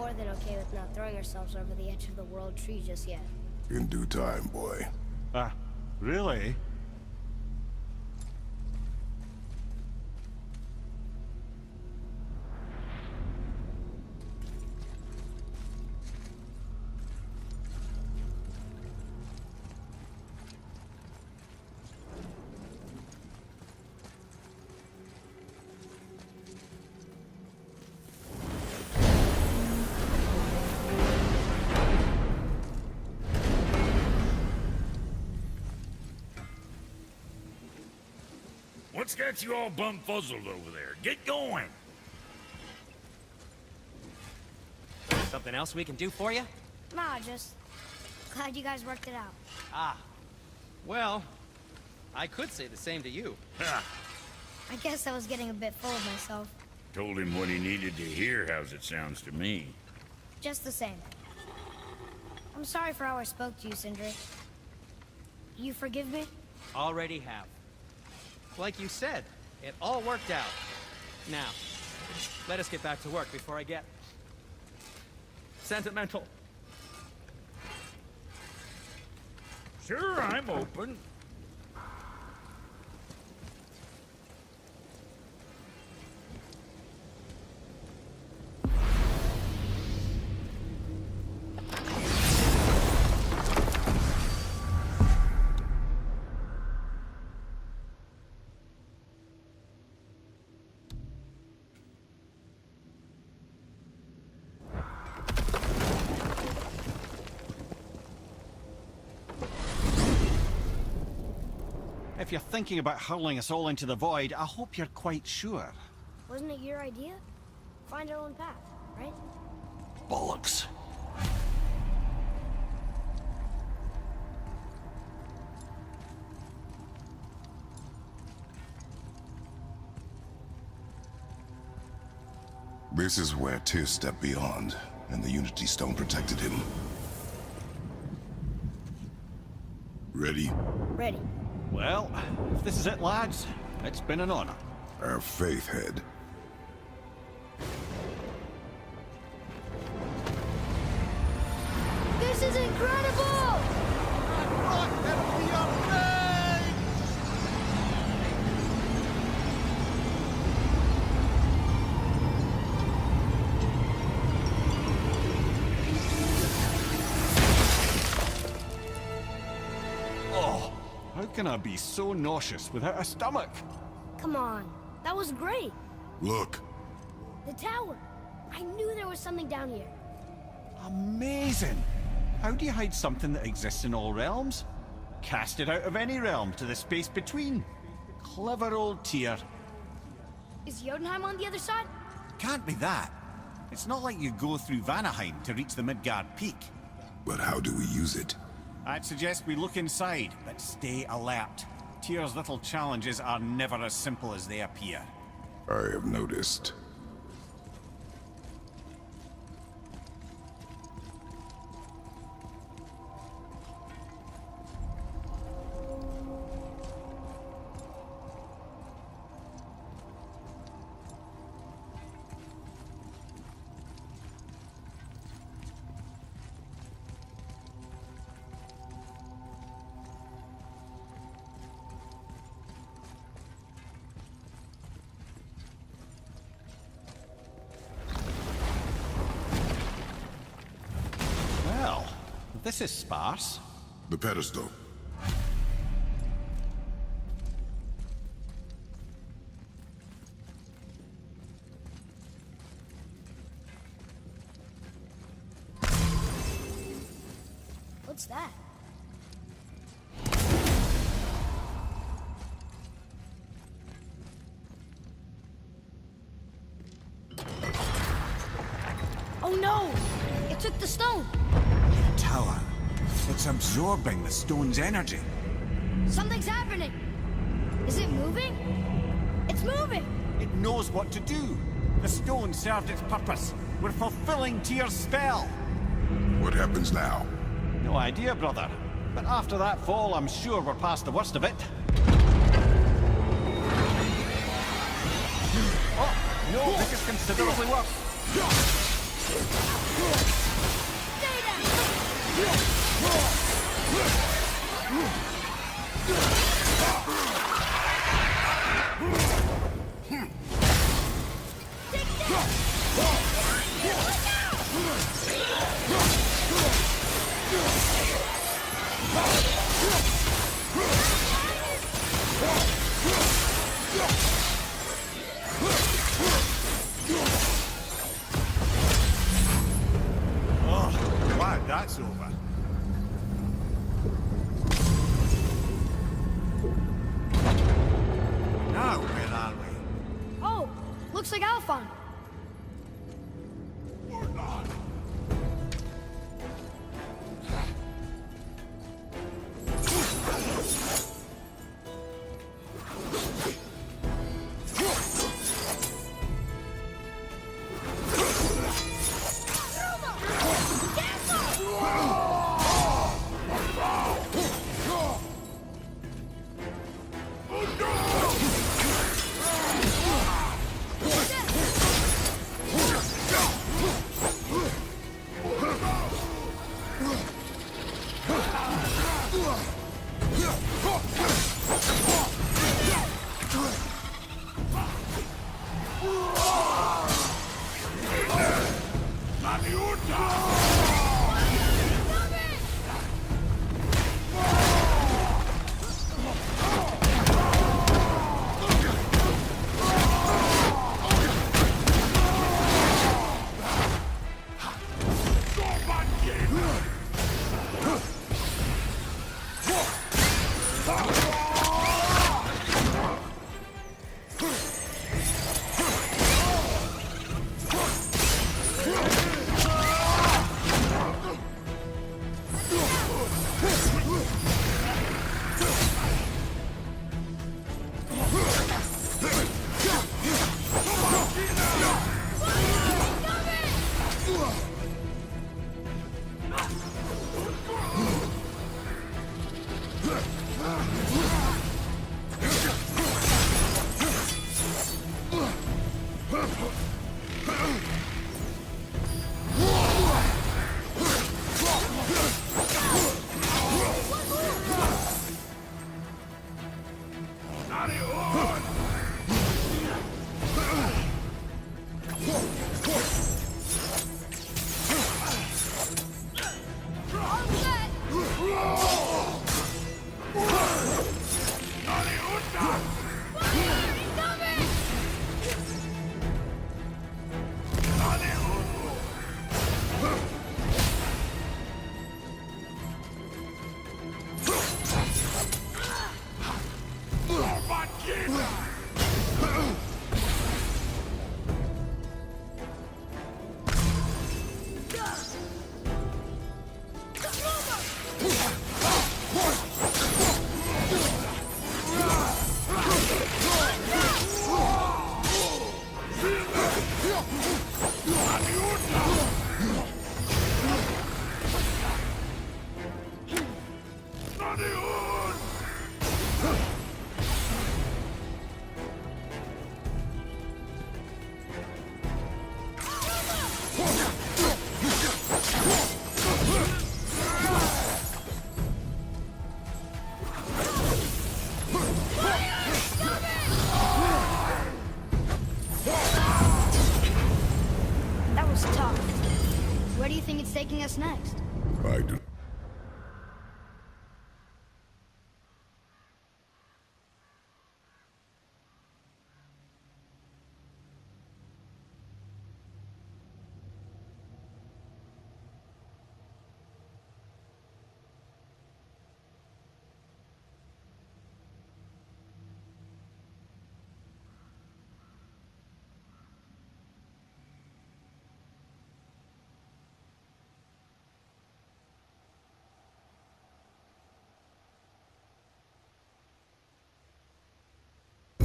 more than okay with not throwing ourselves over the edge of the world tree just yet. In due time, boy. Ah, really? What's got you all bumfuzzled over there? Get going! Something else we can do for you? Nah, just glad you guys worked it out. Ah. Well, I could say the same to you. Ha! I guess I was getting a bit full of myself. Told him what he needed to hear, how's it sounds to me. Just the same. I'm sorry for how I spoke to you, Sindri. You forgive me? Already have. Like you said, it all worked out. Now, let us get back to work before I get sentimental. Sure, I'm open. If you're thinking about hurling us all into the void, I hope you're quite sure. Wasn't it your idea? Find our own path, right? Bollocks. This is where Tyr stepped beyond, and the Unity Stone protected him. Ready? Ready. Well, if this is it, lads, it's been an honor. Our faith head. This is incredible! Oh, how can I be so nauseous without a stomach? Come on, that was great. Look. The tower. I knew there was something down here. Amazing! How do you hide something that exists in all realms? Cast it out of any realm to the space between. Clever old Tyr. Is Jotunheim on the other side? Can't be that. It's not like you go through Vanaheim to reach the Midgard Peak. But how do we use it? I'd suggest we look inside, but stay alert. Tyr's little challenges are never as simple as they appear. I have noticed. Well, this is sparse. The pedestal. What's that? Oh no! It took the stone! Tower. It's absorbing the stone's energy. Something's happening! Is it moving? It's moving! It knows what to do. The stone served its purpose. We're fulfilling Tyr's spell. What happens now? No idea, brother. But after that fall, I'm sure we're past the worst of it. Oh, no, this is considerably worse. that's over. Now, where are we? Oh, looks like Alphon. That was tough. Where do you think it's taking us next? I do.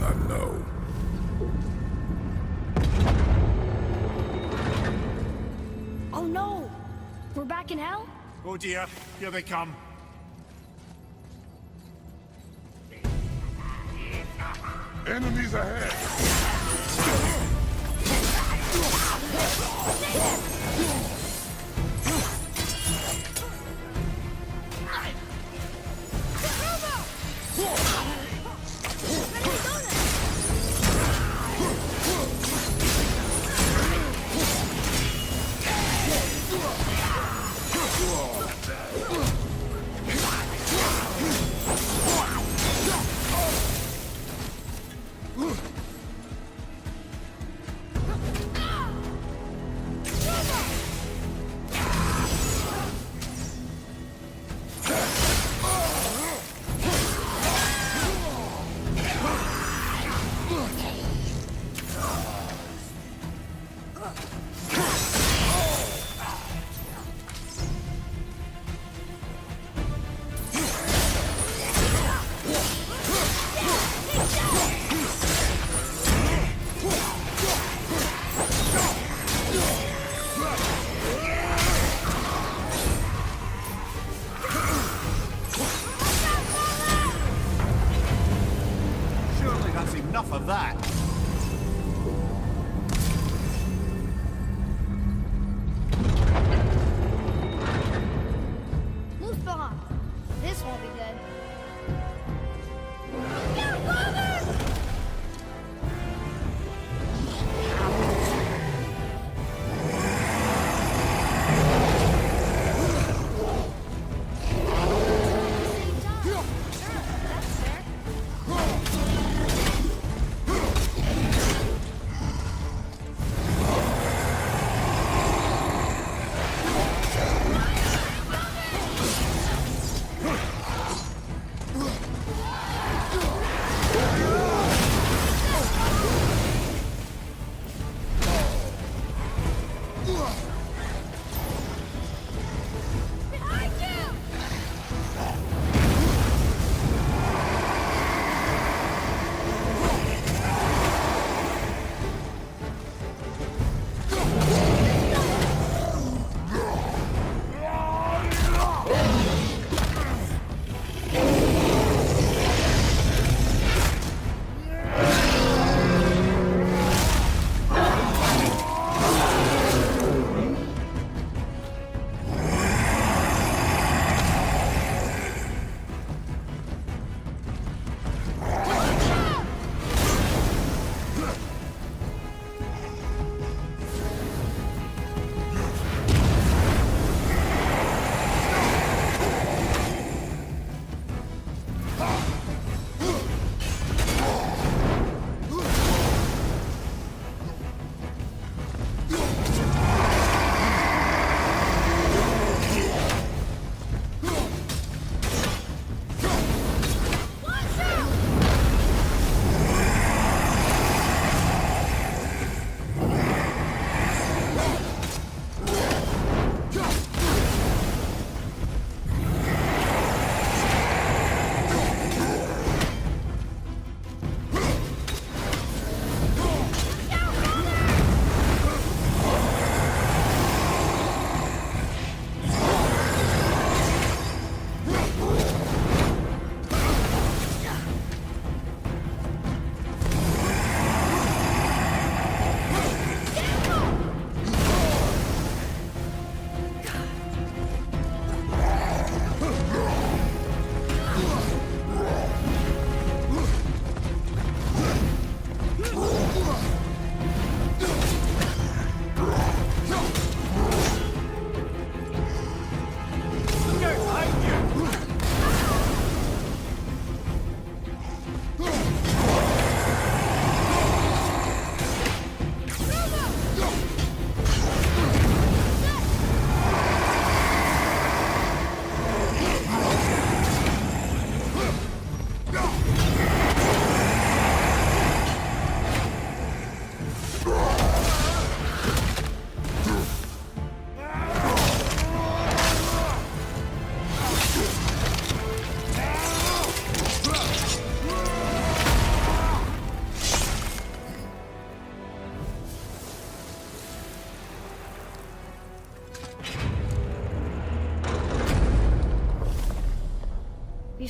I know. Oh no! We're back in hell? Oh dear, here they come. Enemies ahead!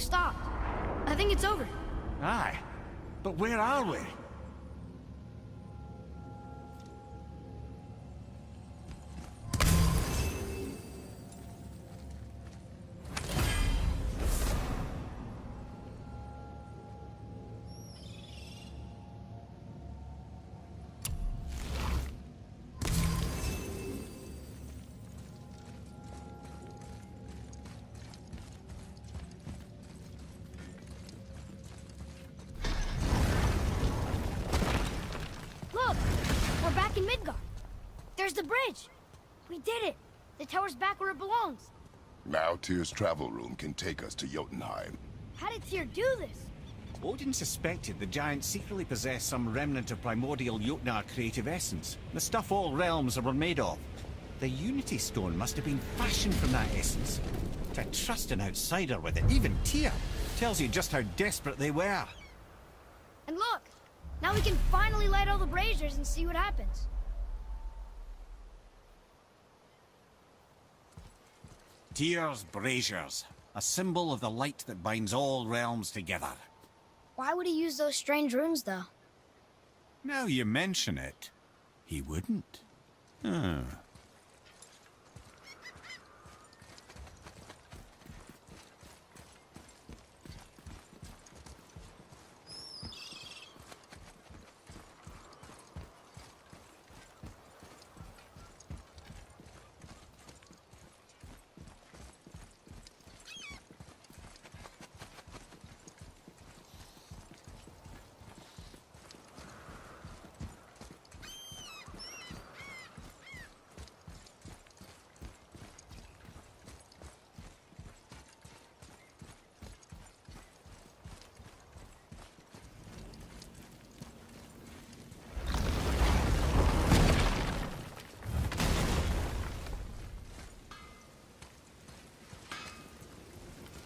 stopped. I think it's over. Aye. But where are we? Look! We're back in Midgard. There's the bridge. We did it. The tower's back where it belongs. Now Tyr's travel room can take us to Jotunheim. How did Tyr do this? Odin suspected the giant secretly possessed some remnant of primordial Jotnar creative essence. The stuff all realms were made of. The Unity Stone must have been fashioned from that essence. To trust an outsider with it, even Tyr, tells you just how desperate they were. And look! Now we can finally light all the braziers and see what happens. Tyr's braziers, a symbol of the light that binds all realms together. Why would he use those strange runes, though? Now you mention it, he wouldn't. Huh.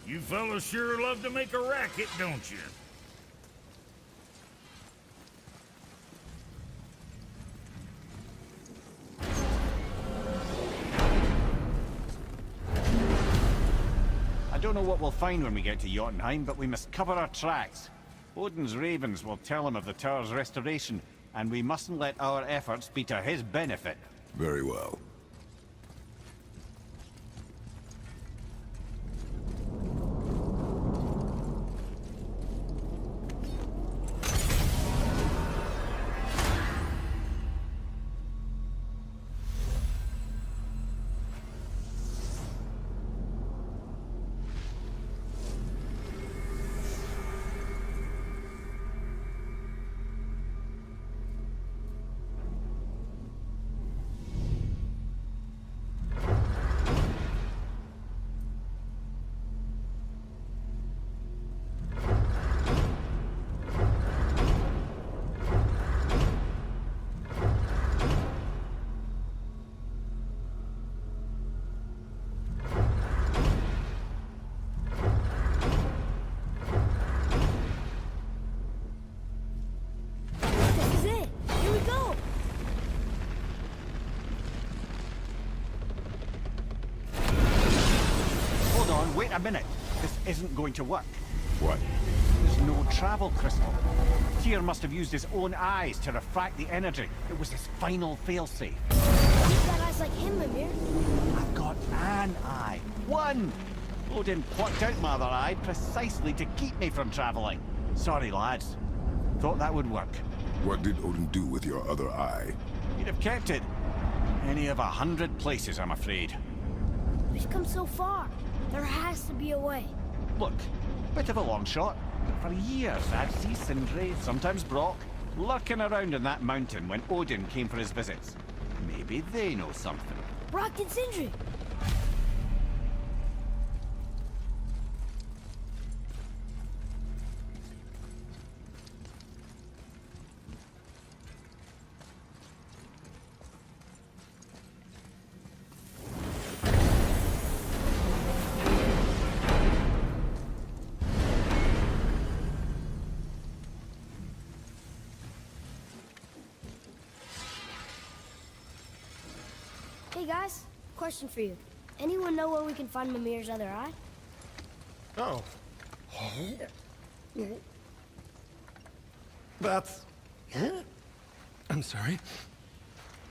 You fellas sure love to make a racket, don't you? I don't know what we'll find when we get to Jotunheim, but we must cover our tracks. Odin's ravens will tell him of the tower's restoration, and we mustn't let our efforts be to his benefit. Very well. This is it. Here we go. Hold on, wait a minute. This isn't going to work. What? There's no travel crystal. Tyr must have used his own eyes to refract the energy. It was his final failsafe. You've got eyes like him, Mimir. I've got an eye. One! Odin plucked out my other eye precisely to keep me from traveling. Sorry, lads. Thought that would work. What did Odin do with your other eye? He'd have kept it. Any of 100 places, I'm afraid. We've come so far. There has to be a way. Look, bit of a long shot, but for years I'd see Sindri, sometimes Brock, lurking around in that mountain when Odin came for his visits. Maybe they know something. Brock and Sindri. Hey guys, question for you. Anyone know where we can find Mimir's other eye? Oh, That's... I'm sorry.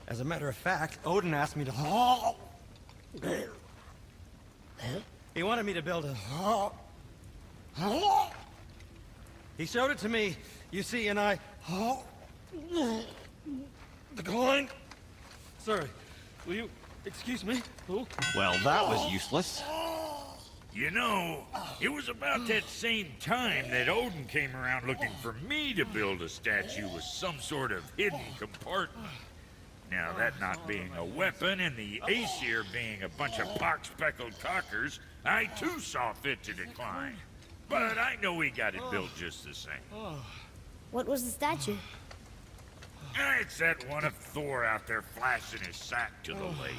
As a matter of fact, Odin asked me to... He wanted me to build a... He showed it to me, you see, and I... Declined. Sorry, will you excuse me? Oh. Well, that was useless. You know, it was about that same time that Odin came around looking for me to build a statue with some sort of hidden compartment. Now, that not being a weapon and the Aesir being a bunch of pock-speckled cockers, I too saw fit to decline. But I know he got it built just the same. What was the statue? It's that one of Thor out there flashing his sack to the lake.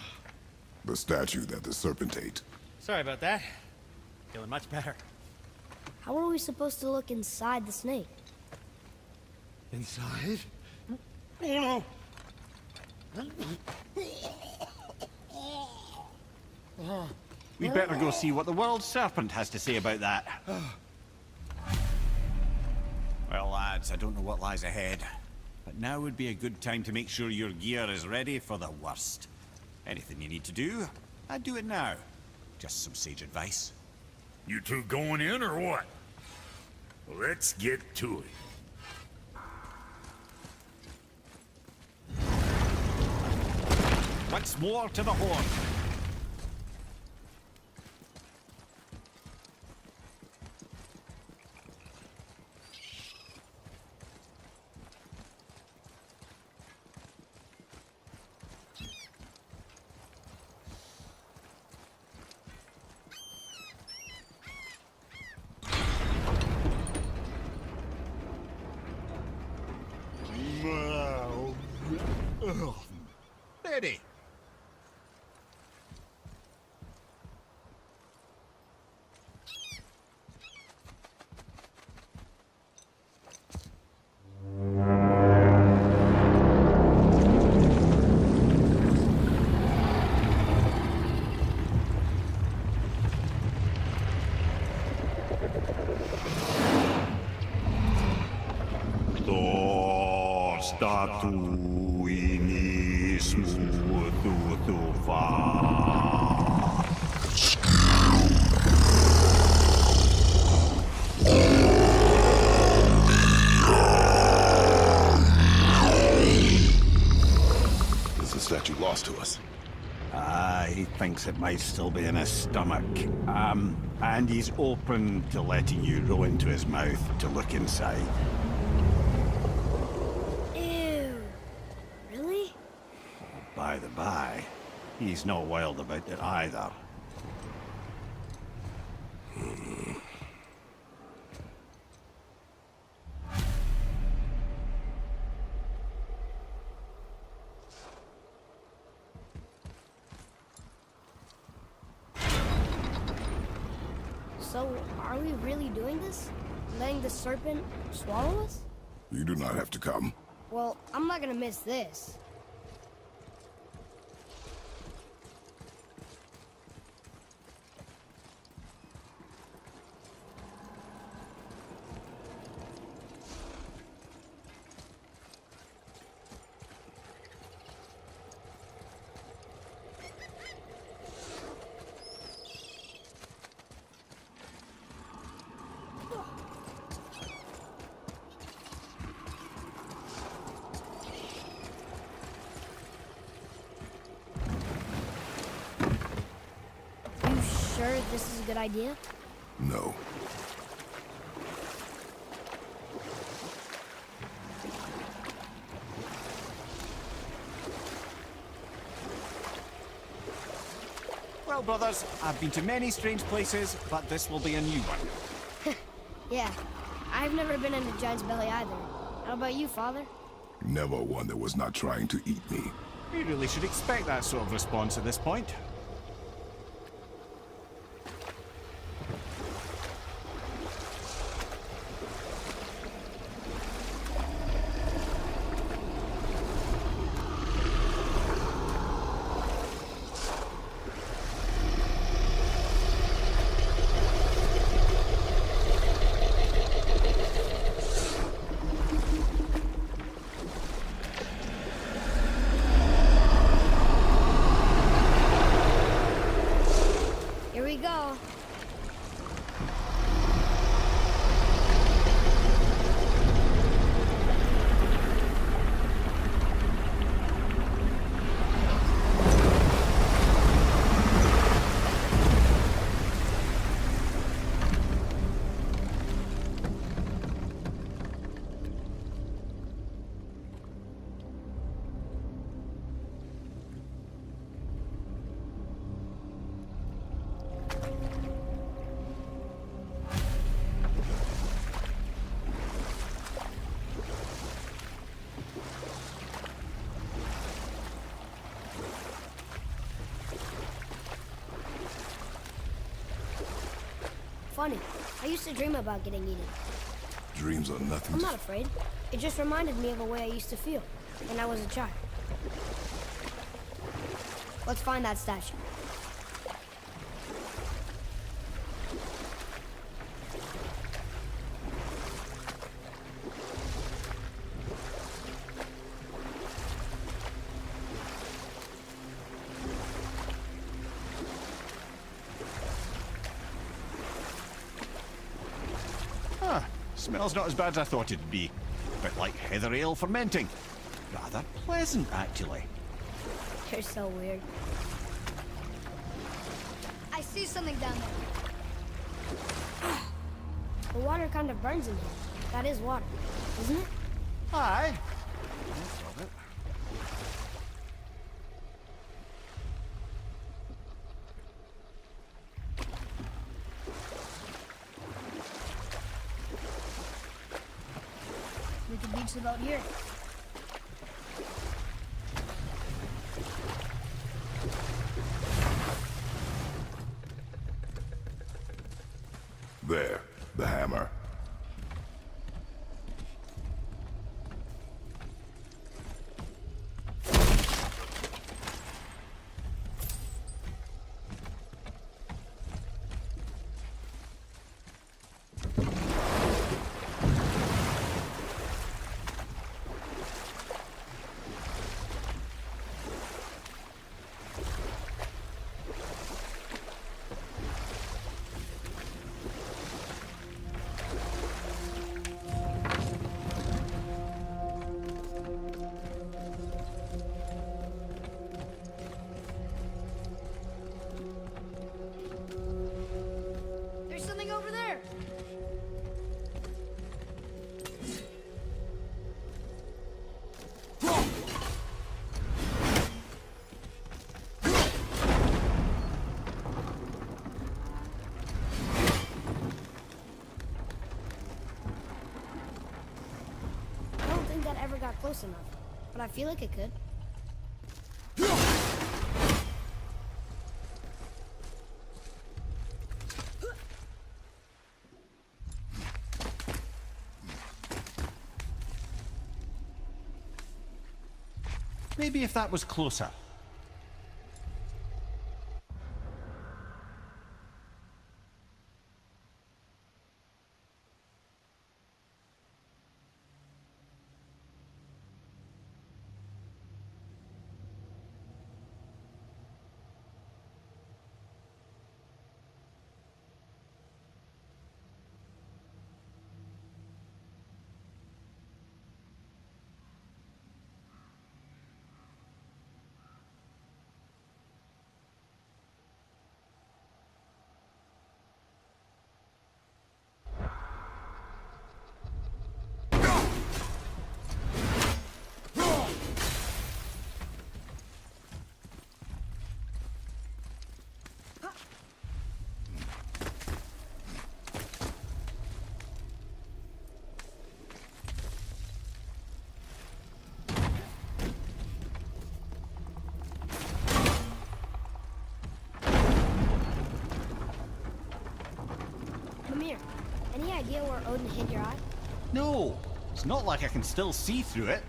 The statue that the serpent ate. Sorry about that. Feeling much better. How are we supposed to look inside the snake? Inside? Oh no! We better go see what the world serpent has to say about that. Well, lads, I don't know what lies ahead, but now would be a good time to make sure your gear is ready for the worst. Anything you need to do, I'd do it now. Just some sage advice. You two going in or what? Let's get to it. Once more to the horn. Ready. Is the statue lost to us? He thinks it might still be in his stomach. And he's open to letting you row into his mouth to look inside. Ew. Really? By the by, he's not wild about it either. So, are we really doing this? Letting the serpent swallow us? You do not have to come. Well, I'm not gonna miss this. Sure this is a good idea? No. Well, brothers, I've been to many strange places, but this will be a new one. Yeah, I've never been in a giant's belly either. How about you, Father? Never one that was not trying to eat me. You really should expect that sort of response at this point. we go. Funny. I used to dream about getting eaten. Dreams are nothing I'm to... not afraid. It just reminded me of a way I used to feel when I was a child. Let's find that statue. Smells not as bad as I thought it'd be. A bit like heather ale fermenting. Rather pleasant, actually. You're so weird. I see something down there. The water kind of burns in here. That is water, isn't it? Aye. We could beach the boat here. There, the hammer. There's something over there. I don't think that ever got close enough, but I feel like it could. Maybe if that was closer. Mimir, any idea where Odin hid your eye? No, it's not like I can still see through it.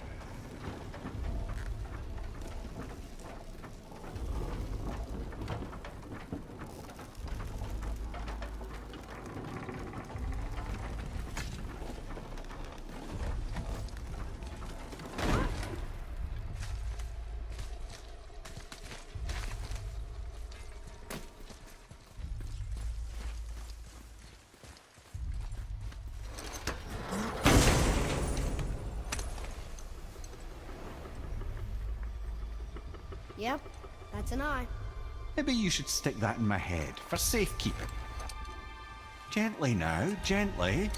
Yep, that's an eye. Maybe you should stick that in my head for safekeeping. Gently now, gently.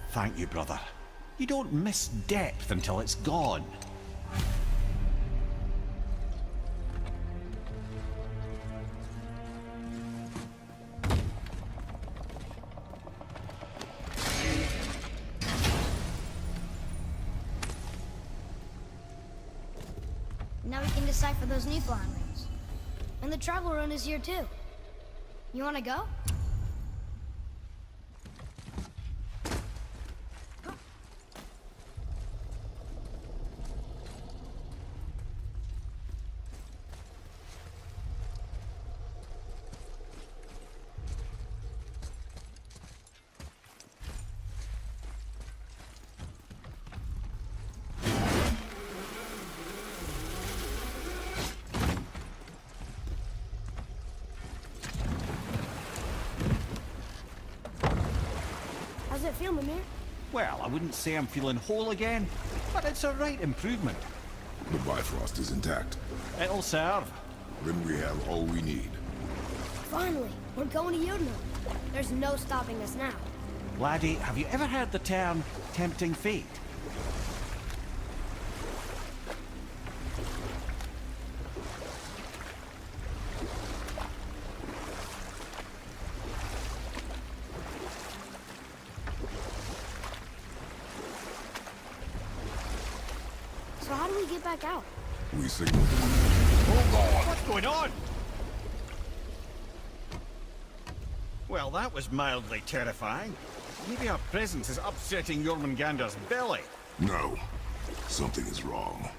Thank you, brother. You don't miss depth until it's gone. Now we can decipher those Nephilim rings. And the travel rune is here too. You wanna go? How's it feel, Mimir? Well, I wouldn't say I'm feeling whole again, but it's a right improvement. The Bifrost is intact. It'll serve. Then we have all we need. Finally, we're going to Yudna. There's no stopping us now. Laddie, have you ever heard the term tempting fate? So how do we get back out? We signal. Hold on! What's going on? Well, that was mildly terrifying. Maybe our presence is upsetting Jormungandr's belly. No. Something is wrong.